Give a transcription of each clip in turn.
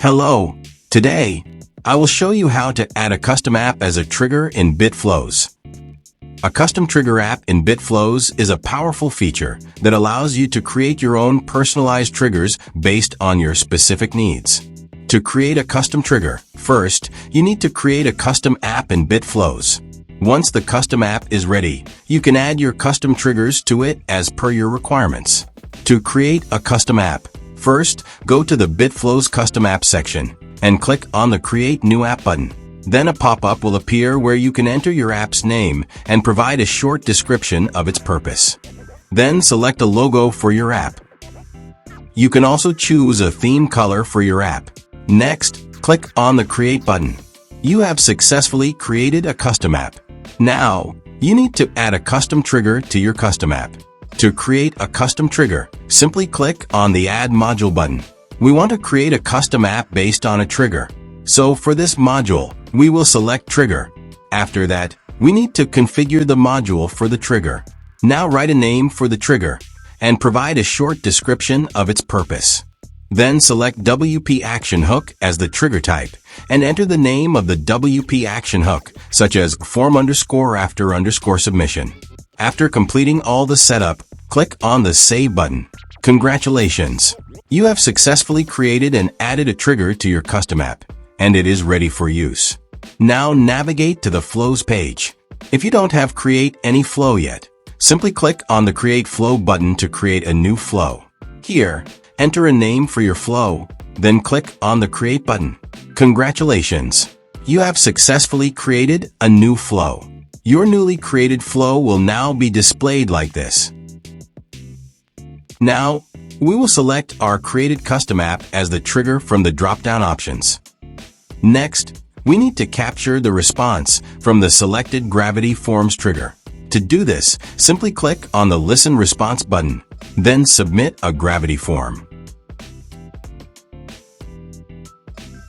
Hello. Today, I will show you how to add a custom app as a trigger in BitFlows. A custom trigger app in BitFlows is a powerful feature that allows you to create your own personalized triggers based on your specific needs. To create a custom trigger, first, you need to create a custom app in BitFlows. Once the custom app is ready, you can add your custom triggers to it as per your requirements. To create a custom app, first, go to the BitFlows Custom App section and click on the Create New App button. Then a pop-up will appear where you can enter your app's name and provide a short description of its purpose. Then select a logo for your app. You can also choose a theme color for your app. Next, click on the Create button. You have successfully created a custom app. Now, you need to add a custom trigger to your custom app. To create a custom trigger, simply click on the Add Module button. We want to create a custom app based on a trigger. So for this module, we will select Trigger. After that, we need to configure the module for the trigger. Now write a name for the trigger and provide a short description of its purpose. Then select WP Action Hook as the trigger type and enter the name of the WP Action Hook, such as form_after_submission. After completing all the setup, click on the Save button. Congratulations! You have successfully created and added a trigger to your custom app, and it is ready for use. Now navigate to the Flows page. If you don't have Create any flow yet, simply click on the Create Flow button to create a new flow. Here, enter a name for your flow, then click on the Create button. Congratulations! You have successfully created a new flow. Your newly created flow will now be displayed like this. Now, we will select our created custom app as the trigger from the drop-down options. Next, we need to capture the response from the selected Gravity Forms trigger. To do this, simply click on the Listen Response button, then submit a Gravity form.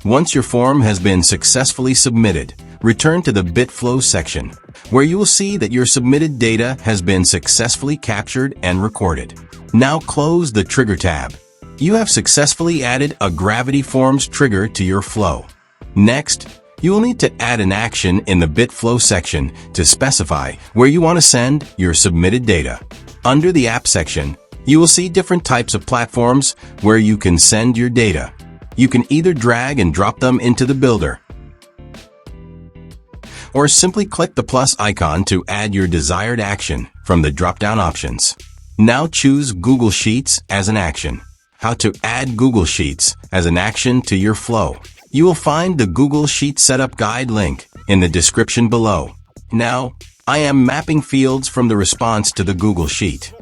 Once your form has been successfully submitted, return to the BitFlows section, where you will see that your submitted data has been successfully captured and recorded. Now close the Trigger tab. You have successfully added a Gravity Forms trigger to your flow. Next, you will need to add an action in the BitFlows section to specify where you want to send your submitted data. Under the App section, you will see different types of platforms where you can send your data. You can either drag and drop them into the builder, or simply click the plus icon to add your desired action from the drop-down options. Now choose Google Sheets as an action. How to add Google Sheets as an action to your flow. You will find the Google Sheet Setup Guide link in the description below. Now, I am mapping fields from the response to the Google Sheet.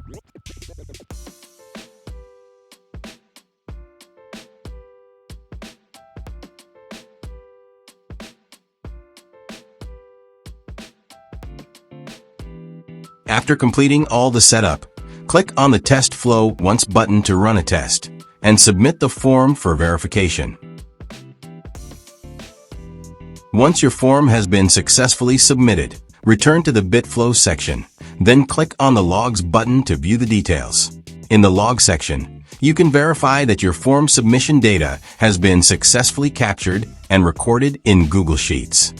After completing all the setup, click on the Test Flow Once button to run a test and submit the form for verification. Once your form has been successfully submitted, return to the BitFlows section, then click on the Logs button to view the details. In the Log section, you can verify that your form submission data has been successfully captured and recorded in Google Sheets.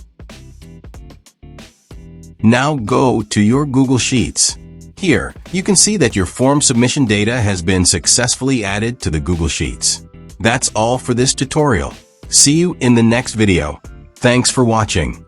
Now go to your Google Sheets. Here, you can see that your form submission data has been successfully added to the Google Sheets. That's all for this tutorial. See you in the next video. Thanks for watching.